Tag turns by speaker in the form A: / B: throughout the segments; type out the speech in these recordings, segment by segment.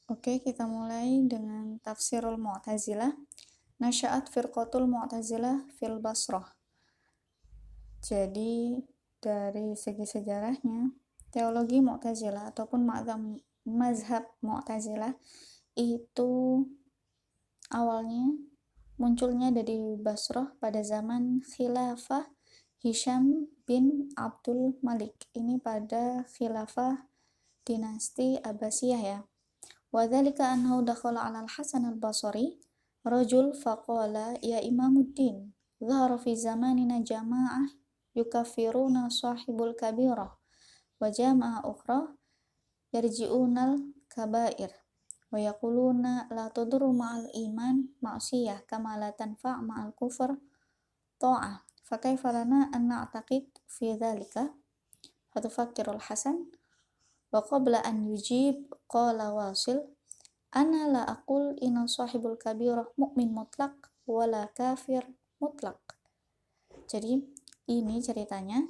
A: Oke, kita mulai dengan tafsirul Mu'tazilah. Nasya'at firqatul Mu'tazilah fil Basrah. Jadi, dari segi sejarahnya, teologi Mu'tazilah ataupun mazhab Mu'tazilah itu awalnya munculnya dari Basrah pada zaman khilafah Hisham bin Abdul Malik. Ini pada khilafah dinasti Abbasiyah ya. وذلك أنه دخل على الحسن البصري رجل فقال يا إمام الدين ظهر في زماننا جماعة يكفرون صاحب الكبيرة وجماعة أخرى يرجئون الكبائر ويقولون لا تضر مع الإيمان معصية كما لا تنفع مع الكفر طاعة فكيف لنا أن نعتقد في ذلك فتفكر الحسن وقبل أن يجيب قال واصل أنا لا أقول إن صاحب الكبيرة مؤمن مطلق ولا kafir mutlak. Jadi ini ceritanya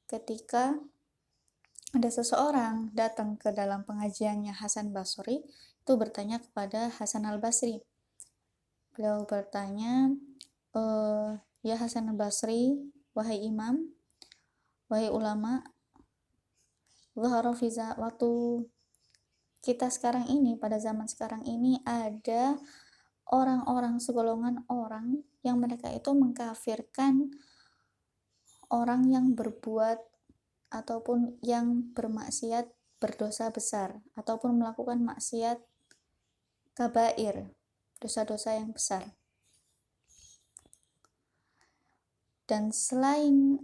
A: ketika ada seseorang datang ke dalam pengajiannya Hasan Basri, itu bertanya kepada Hasan al-Basri. Beliau bertanya, ya Hasan al-Basri, wahai imam, wahai ulama, waktu kita sekarang ini, pada zaman sekarang ini ada orang-orang, segolongan orang yang mereka itu mengkafirkan orang yang berbuat ataupun yang bermaksiat berdosa besar ataupun melakukan maksiat kabair, dosa-dosa yang besar. Dan selain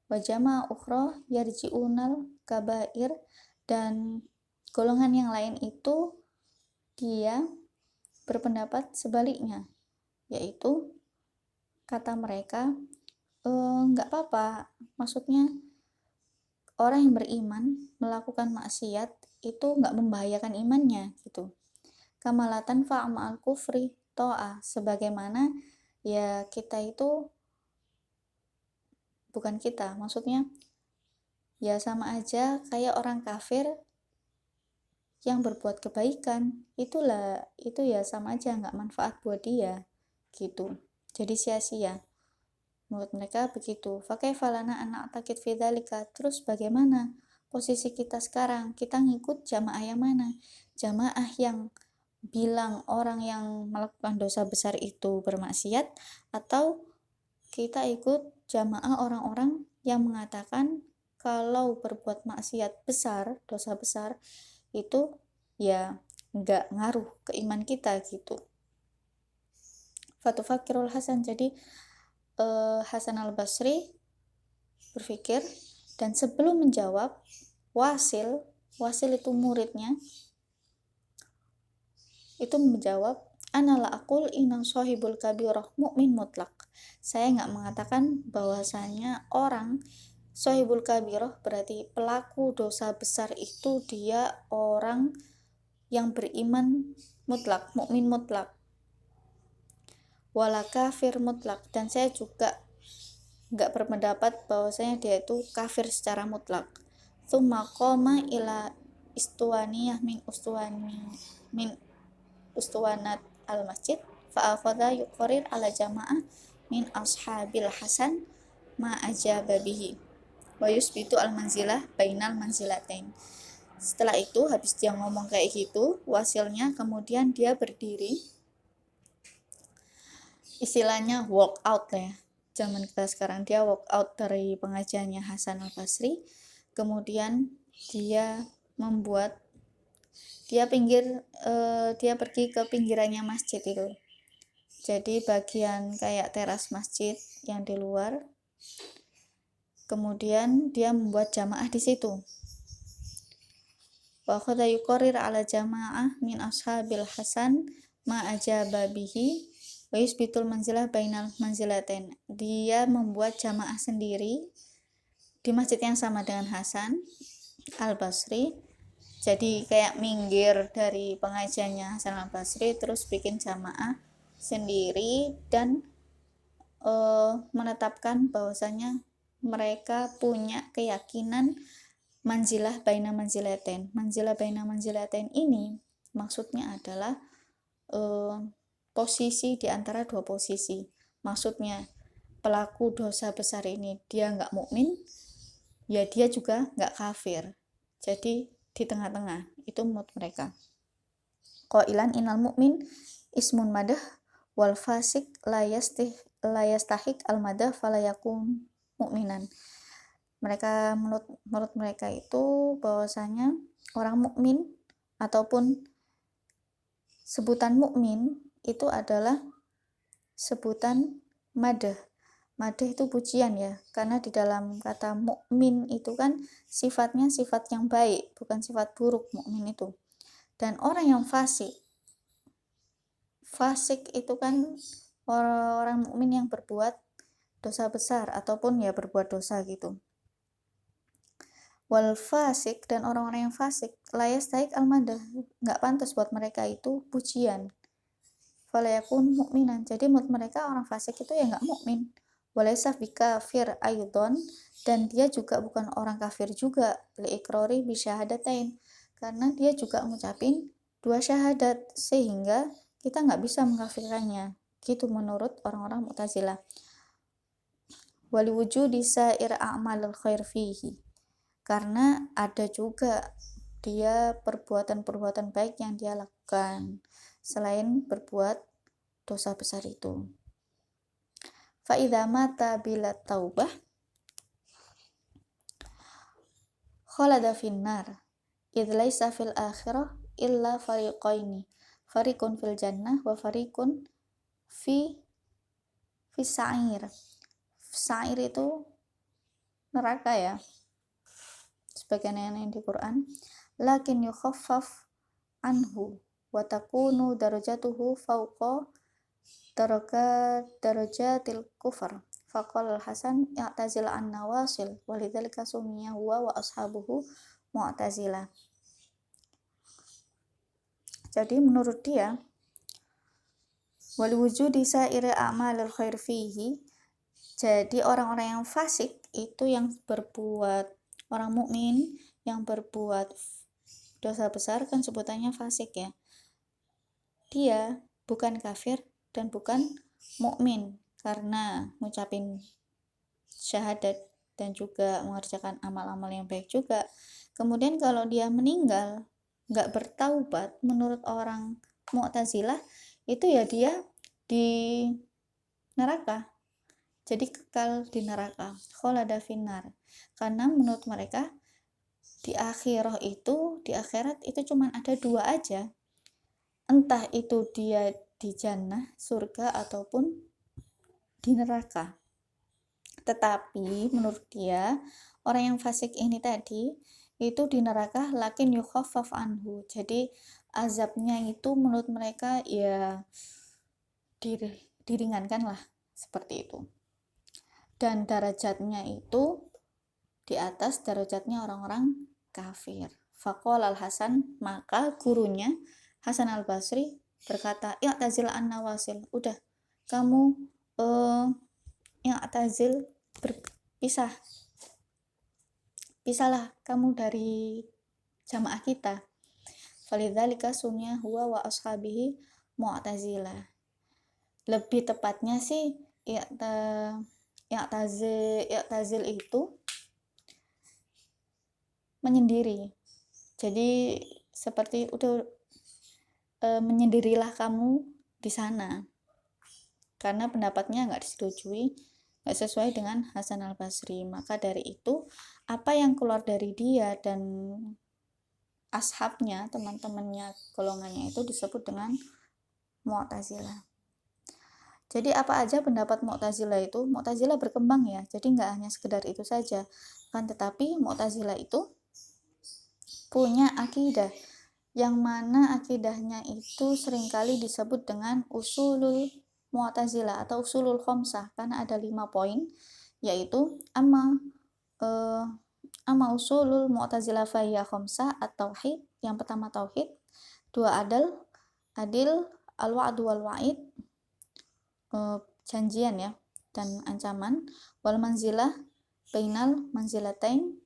A: wajama ukhra yarji'unal kabair, dan golongan yang lain itu dia berpendapat sebaliknya, yaitu kata mereka nggak apa-apa, maksudnya orang yang beriman melakukan maksiat itu nggak membahayakan imannya gitu. Kamalatan fa'ma'al kufri to'ah, sebagaimana ya kita itu, bukan kita, maksudnya ya sama aja kayak orang kafir yang berbuat kebaikan, itu ya sama aja nggak manfaat buat dia gitu, jadi sia-sia. Menurut mereka begitu. Fakaifa lana anak takit fidzalika, terus bagaimana posisi kita sekarang? Kita ngikut jamaah yang mana? Jamaah yang bilang orang yang melakukan dosa besar itu bermaksiat, atau kita ikut jamaah orang-orang yang mengatakan kalau berbuat maksiat besar, dosa besar itu ya nggak ngaruh ke iman kita gitu. Fatufakirul Hasan, jadi Hasan al-Basri berpikir, dan sebelum menjawab, Wasil itu muridnya, itu menjawab, ana la aqul inna sahibul kabirah mu'min mutlak. Saya nggak mengatakan bahwasanya orang sahibul kabirah berarti pelaku dosa besar itu dia orang yang beriman mutlak, mukmin mutlak, wala kafir mutlak, dan saya juga nggak berpendapat bahwasanya dia itu kafir secara mutlak. Tsumma qama ila istuwaniyah min ustuwanat al-masjid fa akhadha yuqarrir ala jamaah min ashabil Hasan ma ajaba bihi wa yusbitu al-manzilah bainal manzilatain. Setelah itu, habis dia ngomong kayak gitu, Wasilnya kemudian dia berdiri, istilahnya walk out ya, zaman kita sekarang, dia walk out dari pengajiannya Hasan al-Basri. Kemudian dia dia pergi ke pinggirannya masjid itu, jadi bagian kayak teras masjid yang di luar. Kemudian dia membuat jamaah di situ. Wa khadha yuqarrir ala jamaah min ashabil Hasan ma ajaba bihi wa yusbitul manzilah bainal manzilatain. Dia membuat jamaah sendiri di masjid yang sama dengan Hasan al-Basri. Jadi kayak minggir dari pengajiannya Hasan al-Basri terus bikin jamaah sendiri dan menetapkan bahwasanya mereka punya keyakinan manzilah baina manzilatain. Manzilah baina manzilatain ini maksudnya adalah posisi di antara dua posisi. Maksudnya pelaku dosa besar ini dia nggak mukmin, ya dia juga nggak kafir. Jadi di tengah-tengah itu menurut mereka. Qailan innal mu'min ismun madah wal fasik layastahik al madah falayakun mu'minan. Mereka menurut mereka itu bahwasanya orang mukmin ataupun sebutan mukmin itu adalah sebutan madah. Madah itu pujian ya, karena di dalam kata mukmin itu kan sifatnya sifat yang baik, bukan sifat buruk mukmin itu. Dan orang yang fasik itu kan orang mukmin yang berbuat dosa besar ataupun ya berbuat dosa gitu. Wal fasik, dan orang-orang yang fasik layas taik al-madah, nggak pantas buat mereka itu pujian. Falayakun mukminan, jadi menurut mereka orang fasik itu ya nggak mukmin. Walaysa bikafir aydon, dan dia juga bukan orang kafir juga, liikrori bisyahadatain, karena dia juga ngucapin dua syahadat, sehingga kita nggak bisa mengkafirkannya. Gitu menurut orang-orang Mu'tazilah. Waliwujudi sa'ir a'malul khair fihi, karena ada juga dia perbuatan-perbuatan baik yang dia lakukan selain berbuat dosa besar itu. Fa'idha mata bila taubah khalada finnar idh laisa fil akhirah illa fariqaini, fariqun fil jannah wa fariqun fi sa'ir. Sa'ir itu neraka ya, sebagian yang di Quran. Lakin yukhaffaf anhu wa takunu darajatuhu fawqa darajatil kufar. Faqala al-Hasan i'tazil an nawasil walidzalika sumiya huwa wa ashabuhu mu'tazilah. Jadi menurut dia waliwujudi sa'iri a'malil khair fihi, jadi orang-orang yang fasik itu yang berbuat, orang mukmin yang berbuat dosa besar kan sebutannya fasik ya, dia bukan kafir dan bukan mukmin karena ngucapin syahadat dan juga mengerjakan amal-amal yang baik juga. Kemudian kalau dia meninggal nggak bertaubat, menurut orang Mu'tazilah itu ya dia di neraka, jadi kekal di neraka, kholada finnar. Karena menurut mereka di akhirat itu cuma ada dua aja, entah itu dia di jannah, surga, ataupun di neraka. Tetapi menurut dia orang yang fasik ini tadi itu di neraka lakin yukhaffaf anhu, jadi azabnya itu menurut mereka ya diringankan lah, seperti itu. Dan derajatnya itu di atas derajatnya orang-orang kafir. Faqala al-Hasan, maka gurunya Hasan al-Basri berkata, i'tazil an nawasil, udah kamu i'tazil, pisahlah kamu dari jamaah kita. Falidzalika sunya huwa wa ashabihi mu'tazilah. Lebih tepatnya sih i'tazil itu menyendiri. Jadi seperti udah menyendirilah kamu di sana. Karena pendapatnya nggak disetujui, nggak sesuai dengan Hasan al-Basri. Maka dari itu apa yang keluar dari dia dan ashabnya, teman-temannya, golongannya itu disebut dengan Mu'tazilah. Jadi apa aja pendapat Mu'tazilah itu? Mu'tazilah berkembang ya, jadi nggak hanya sekedar itu saja, kan, tetapi Mu'tazilah itu punya akidah, yang mana akidahnya itu seringkali disebut dengan usulul Mu'tazilah atau usulul khamsah, karena ada 5 poin, yaitu amma usulul Mu'tazilah fahiyya khamsah at-tauhid, yang pertama tauhid, 2 adil, al-wa'du wal wa'id, janjian ya dan ancaman, wal manzilah bainal manzilatain,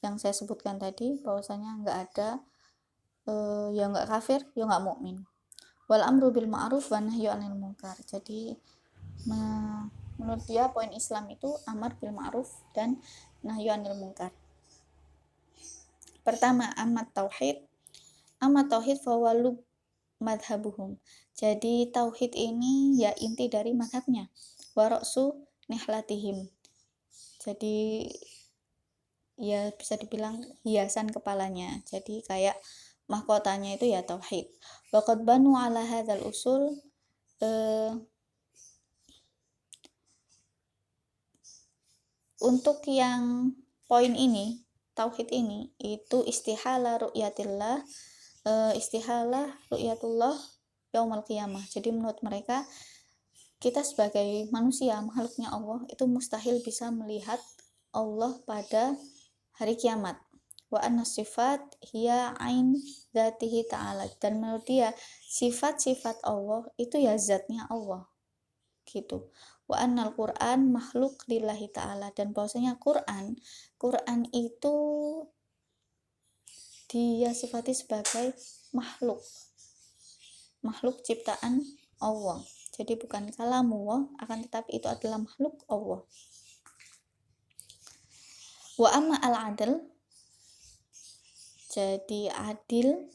A: yang saya sebutkan tadi, bahwasanya nggak ada ya nggak kafir, ya nggak mukmin. Wal amru bil ma'ruf wa nahyu 'anil munkar. Jadi menurut dia poin Islam itu amar bil ma'ruf dan nahyu 'anil munkar. Pertama, amat tauhid fawalu madhabuhum. Jadi tauhid ini ya inti dari madhabnya. Waroksu nihlatihim. Jadi ya bisa dibilang hiasan kepalanya. Jadi kayak mahkotanya itu ya tauhid. Waqad banu ala hadzal usul untuk yang poin ini, tauhid ini itu istihala ru'yatillah yaumul qiyamah. Jadi menurut mereka kita sebagai manusia, makhluknya Allah, itu mustahil bisa melihat Allah pada hari kiamat. Wa anna sifat hiya ain dzatihi ta'ala. Dan menurut dia, sifat-sifat Allah itu ya zatnya Allah. Gitu. Wa annal Qur'an makhluk lillahi ta'ala. Dan bahwasanya Quran itu dia sifati sebagai makhluk ciptaan Allah. Jadi bukan kalamullah, akan tetapi itu adalah makhluk Allah. Wa amma al-adl, jadi adil,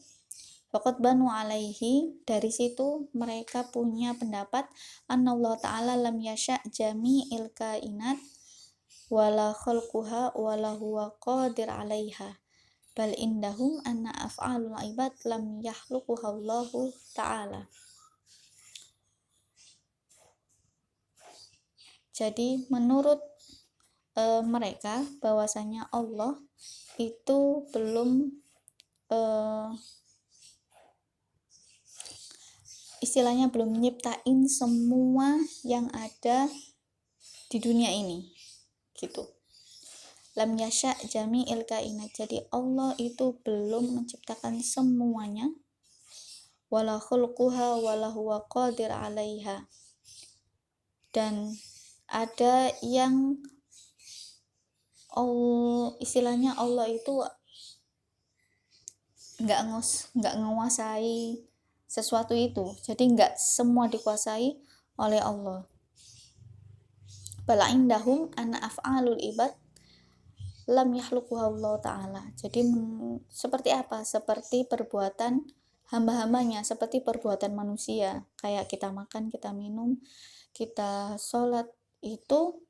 A: faqad banu alaihi, dari situ mereka punya pendapat annallahu ta'ala lam yasha' jami'il kainat wala khalquha wala huwa qadir 'alaiha bal indahum anna af'alul ibad lam yakhluquha Allahu ta'ala. Jadi menurut mereka bahwasanya Allah itu belum istilahnya belum nyiptain semua yang ada di dunia ini gitu. Lam yasha jami'il kainat. Jadi Allah itu belum menciptakan semuanya. Wala khulquha wala huwa qadir 'alaiha. Dan ada yang istilahnya Allah itu nggak menguasai sesuatu itu. Jadi nggak semua dikuasai oleh Allah. Bala indahum anna af'alul ibad lam yakhluquha Allah ta'ala. Jadi seperti apa? Seperti perbuatan hamba-hambanya, seperti perbuatan manusia. Kayak kita makan, kita minum, kita sholat, itu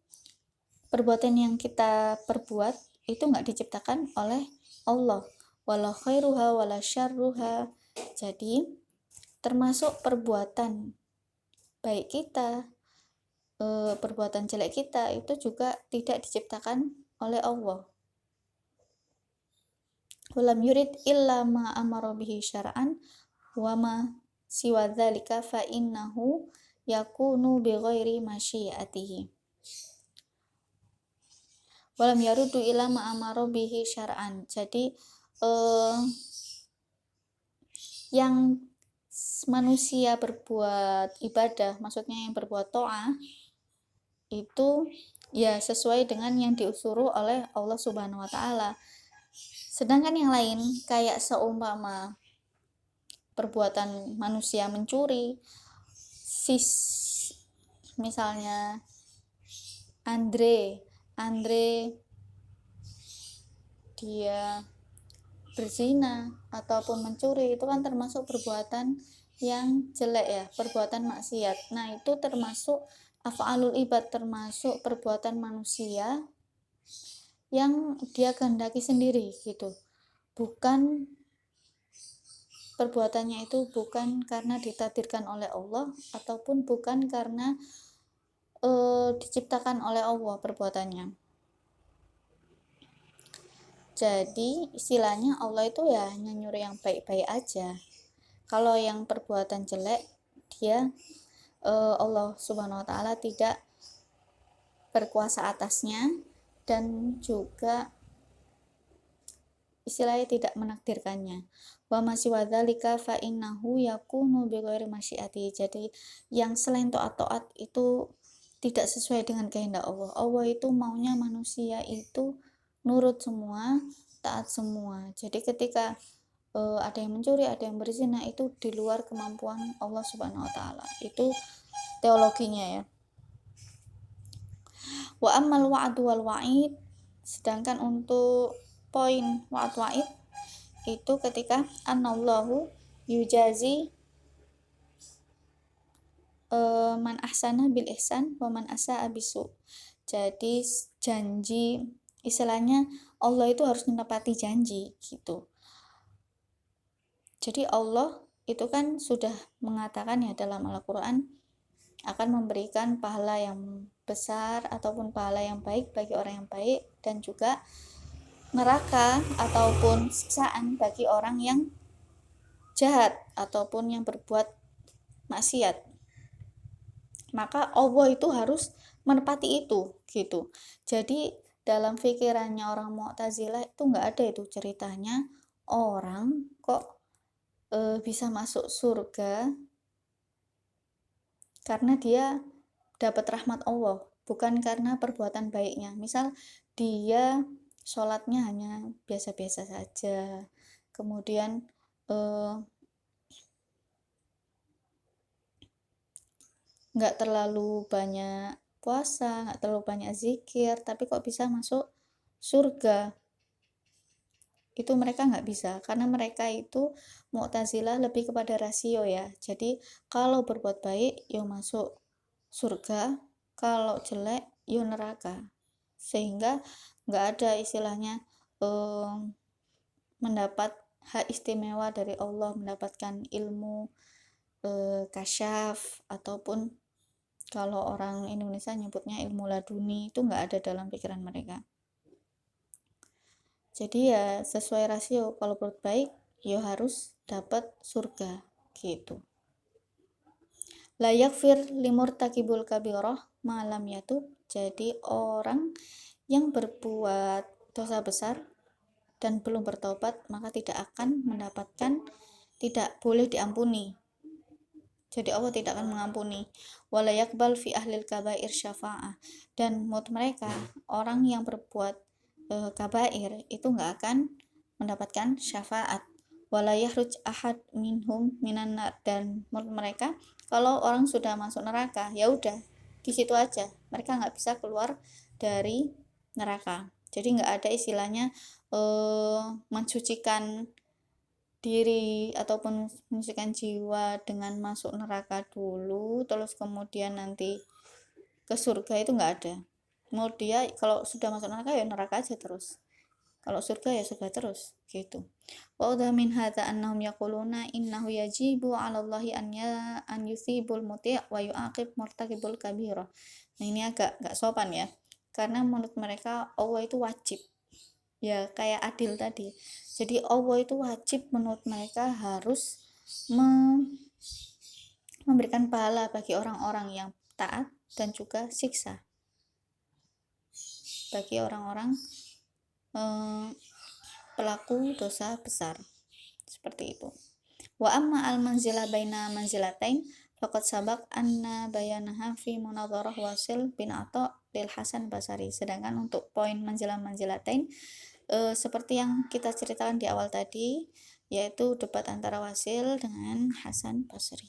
A: perbuatan yang kita perbuat itu nggak diciptakan oleh Allah. Wala khairuha wala syarruha. Jadi termasuk perbuatan baik kita, perbuatan jelek kita itu juga tidak diciptakan oleh Allah. Walam yurid illa ma amara bihi syar'an wa ma siwa dzalika fa innahu yakunu bighairi masyiatihi. Walam yarudu illa ma amara bihi syar'an. Jadi yang manusia berbuat ibadah, maksudnya yang berbuat ta'ah itu ya sesuai dengan yang disuruh oleh Allah Subhanahu wa taala. Sedangkan yang lain kayak seumpama perbuatan manusia mencuri, misalnya Andre dia berzina ataupun mencuri, itu kan termasuk perbuatan yang jelek ya, perbuatan maksiat. Nah, itu termasuk af'alul ibad, termasuk perbuatan manusia yang dia kehendaki sendiri gitu. Bukan perbuatannya itu bukan karena ditakdirkan oleh Allah ataupun bukan karena diciptakan oleh Allah perbuatannya. Jadi istilahnya Allah itu ya hanya nyuruh yang baik-baik aja. Kalau yang perbuatan jelek, dia Allah Subhanahu wa taala tidak berkuasa atasnya dan juga istilahnya tidak menakdirkannya. Wa masih wadzalika fa innahu yakunu bighairi masyiati. Jadi yang selain taat itu tidak sesuai dengan kehendak Allah. Allah itu maunya manusia itu nurut semua, taat semua. Jadi ketika ada yang mencuri, ada yang berzina, itu di luar kemampuan Allah Subhanahu wa taala. Itu teologinya ya. Wa ammal wa'du wal wa'id, sedangkan untuk poin wa'd wa'id itu ketika anallahu yujazi man ahsana bil ihsan wa man asa'a bisu. Jadi janji, istilahnya Allah itu harus menepati janji gitu. Jadi Allah itu kan sudah mengatakan ya dalam Al-Qur'an akan memberikan pahala yang besar ataupun pahala yang baik bagi orang yang baik, dan juga neraka ataupun siksaan bagi orang yang jahat ataupun yang berbuat maksiat. Maka Allah itu harus menepati itu gitu. Jadi dalam pikirannya orang Mu'tazilah itu nggak ada itu ceritanya orang kok bisa masuk surga karena dia dapat rahmat Allah, bukan karena perbuatan baiknya. Misal dia sholatnya hanya biasa-biasa saja, kemudian nggak terlalu banyak puasa, nggak terlalu banyak zikir, tapi kok bisa masuk surga. Itu mereka nggak bisa, karena mereka itu Mu'tazilah lebih kepada rasio ya. Jadi kalau berbuat baik ya masuk surga, kalau jelek ya neraka. Sehingga nggak ada istilahnya mendapat hak istimewa dari Allah, mendapatkan ilmu kasyaf, ataupun kalau orang Indonesia nyebutnya ilmu laduni, itu nggak ada dalam pikiran mereka. Jadi ya sesuai rasio, kalau berbuat baik ya harus dapat surga gitu. La yakfir limurtakibul kabirah malam yatub. Jadi orang yang berbuat dosa besar dan belum bertobat maka tidak akan mendapatkan, tidak boleh diampuni. Jadi Allah tidak akan mengampuni. Wala yakbal fi ahlil kabair syafa'ah. Dan menurut mereka orang yang berbuat kabair itu nggak akan mendapatkan syafaat. Wala yahruj ahad minhum minan nar. Dan menurut mereka kalau orang sudah masuk neraka ya udah di situ aja, mereka nggak bisa keluar dari neraka. Jadi nggak ada istilahnya mensucikan diri ataupun mensucikan jiwa dengan masuk neraka dulu terus kemudian nanti ke surga, itu nggak ada. Menurut dia kalau sudah masuk neraka ya neraka aja terus, kalau surga ya surga terus gitu. Wa udha min hadza annahum yaquluna innahu yajibu 'ala Allahi an yuthibul muti' wa yu'aqib murtakibul kabirah. Nah ini agak nggak sopan ya, karena menurut mereka Allah itu wajib ya, kayak adil tadi. Jadi Allah itu wajib menurut mereka harus memberikan pahala bagi orang-orang yang taat dan juga siksa bagi orang-orang pelaku dosa besar, seperti itu. Wa amma al manzilah baina manzilatain faqad sabaq anna bayanaha fi munadharah Wasil bin Atha lil Hasan Basri. Sedangkan untuk poin manzilah manzilatain seperti yang kita ceritakan di awal tadi, yaitu debat antara Wasil dengan Hasan Basri.